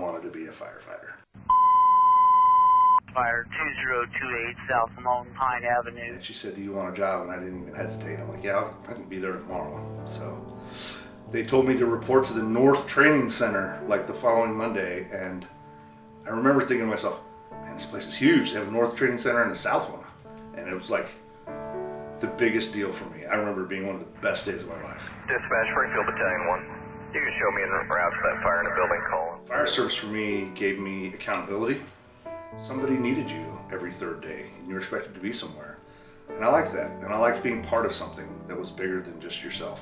wanted to be a firefighter. Fire 2028 South Lone Pine Avenue. And she said, do you want a job? And I didn't even hesitate. I'm like, yeah, I can be there tomorrow. So they told me to report to the North Training Center like the following Monday. And I remember thinking to myself, man, this place is huge. They have a North Training Center and a South one. And it was like the biggest deal for me. I remember it being one of the best days of my life. Dispatch, Springfield Battalion 1. You can show me in route to that fire in the building calling. Fire service for me gave me accountability. Somebody needed you every third day, and you were expected to be somewhere. And I liked that. And I liked being part of something that was bigger than just yourself.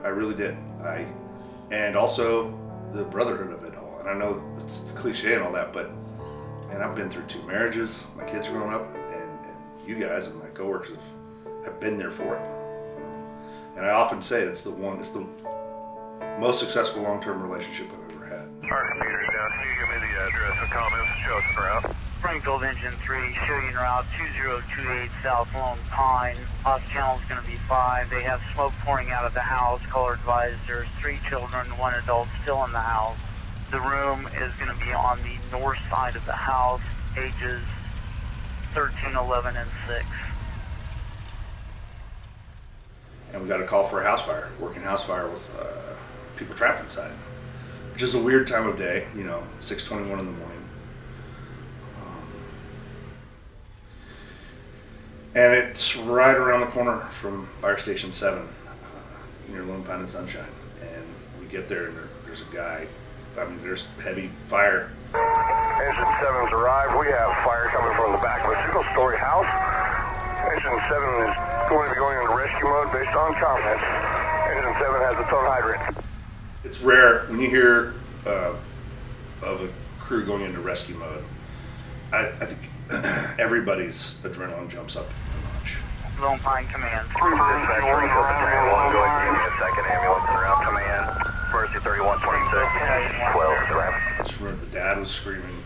I really did. And also the brotherhood of it all. And I know it's cliche and all that, but man, I've been through 2 marriages, my kids growing up, and you guys and my coworkers have been there for it. And I often say it's the most successful long-term relationship I've ever had. Our computer's down. Can you give me the address and comments? Show us the route. Springfield Engine 3, showing route 2028 South Lone Pine. Off channel is going to be 5. They have smoke pouring out of the house. Caller advised there's 3 children, 1 adult still in the house. The room is going to be on the north side of the house, ages 13, 11, and 6. And we got a call for a house fire, working house fire with people trapped inside, which is a weird time of day, 6:21 in the morning. And it's right around the corner from Fire Station 7, near Lone Pine and Sunshine. And we get there and there's a guy, there's heavy fire. Engine 7's arrived. We have fire coming from the back of a single-story house. Engine 7 is going to be going into rescue mode based on comments. Engine 7 has its own hydrant. It's rare when you hear of a crew going into rescue mode. I think everybody's adrenaline jumps up a notch. Lone Pine Command. Dispatch, Springfield Battalion 1, go ahead and give me a second ambulance en route. Command, Mercy 3126, 12 is arriving. It's where the dad was screaming,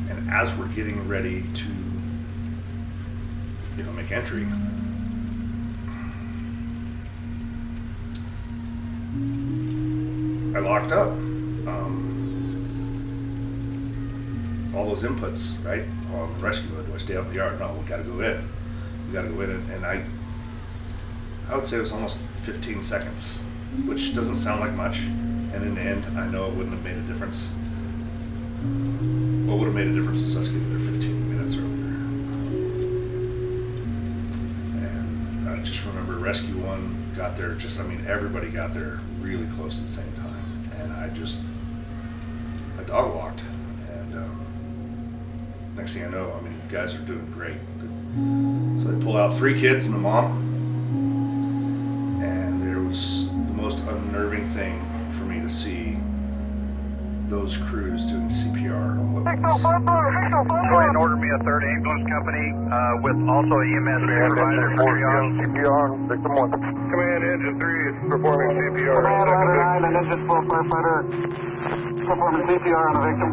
and as we're getting ready to, make entry, I locked up. All those inputs, right? On rescue mode, do I stay out in the yard? No, we gotta go in. We gotta go in, and I would say it was almost 15 seconds, which doesn't sound like much. And in the end, I know it wouldn't have made a difference. What would have made a difference is us getting there 15 minutes earlier. And I just remember Rescue 1 got there everybody got there really close at the same time. And I dog walked. And next thing I know, you guys are doing great. So they pull out 3 kids and a mom. And there was the most unnerving thing for me to see those crews doing CPR all at once. Go ahead and order me a 3rd ambulance company with also a EMS provider for triage. CPR, victim 1. Command, Engine 3 is performing CPR. Command, Rider 9 and Engine 4 Firefighter performing CPR on the victim.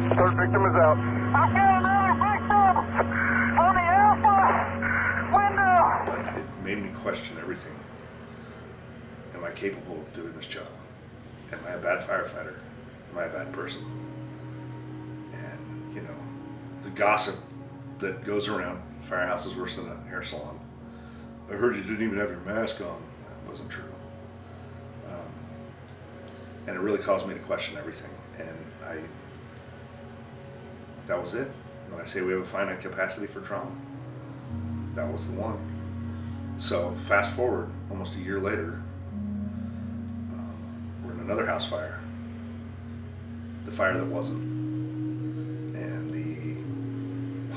3rd victim is out. I got another victim on the Alpha window. But it made me question everything. Am I capable of doing this job? Am I a bad firefighter? Am I a bad person? And, the gossip that goes around, firehouse is worse than a hair salon. I heard you didn't even have your mask on. That wasn't true. And it really caused me to question everything. And that was it. When I say we have a finite capacity for trauma, that was the one. So fast forward, almost a year later, we're in another house fire. The fire that wasn't. And the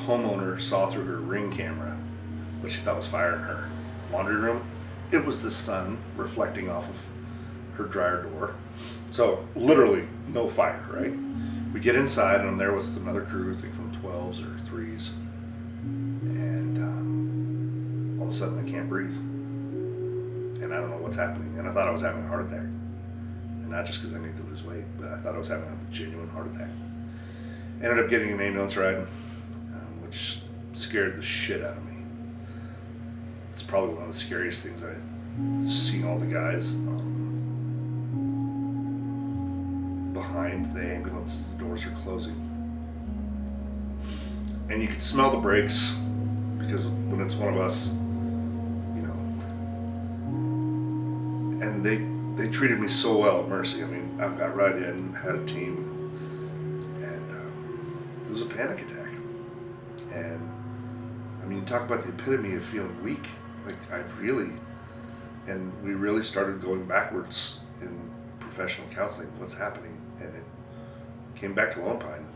homeowner saw through her Ring camera what she thought was fire in her laundry room. It was the sun reflecting off of her dryer door. So literally no fire, right? We get inside and I'm there with another crew, I think from 12s or 3s. And all of a sudden I can't breathe. And I don't know what's happening. And I thought I was having a heart attack. Not just because I needed to lose weight, but I thought I was having a genuine heart attack. Ended up getting an ambulance ride, which scared the shit out of me. It's probably one of the scariest things I've seen all the guys behind the ambulance as the doors are closing. And you could smell the brakes, because when it's one of us, you know, and they treated me so well at Mercy. I mean, I got right in, had a team, and it was a panic attack. And I mean, you talk about the epitome of feeling weak. Like and we really started going backwards in professional counseling, what's happening, and it came back to Lone Pine.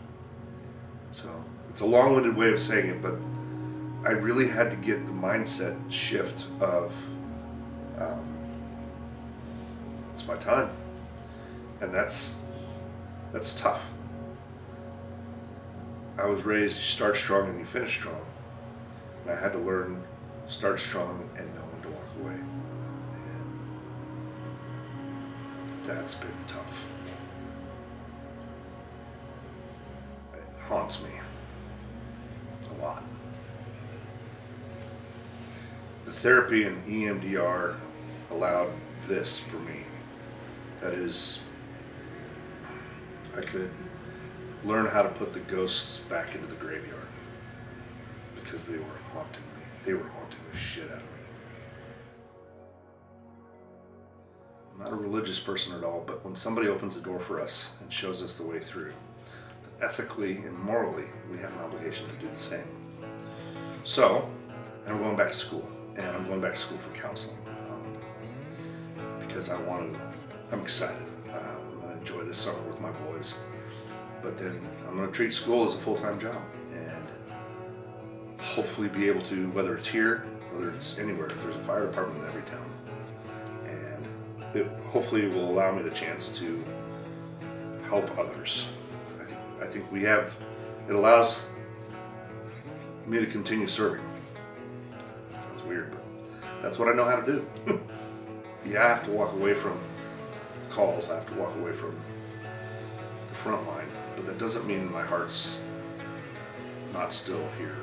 So it's a long-winded way of saying it, but I really had to get the mindset shift of it's my time, and that's tough. I was raised, you start strong and you finish strong, and I had to learn start strong and know when to walk away, and that's been tough. It haunts me a lot. The therapy and EMDR allowed this for me. That is, I could learn how to put the ghosts back into the graveyard, because they were haunting me. They were haunting the shit out of me. I'm not a religious person at all, but when somebody opens the door for us and shows us the way through, ethically and morally, we have an obligation to do the same. So, and I'm going back to school, and I'm going back to school for counseling, because I'm excited. I'm going to enjoy this summer with my boys, but then I'm going to treat school as a full-time job, and hopefully be able to, whether it's here, whether it's anywhere, there's a fire department in every town, and it hopefully will allow me the chance to help others. I think we have, it allows me to continue serving. That sounds weird, but that's what I know how to do. Yeah, I have to walk away from calls, I have to walk away from the front line, but that doesn't mean my heart's not still here.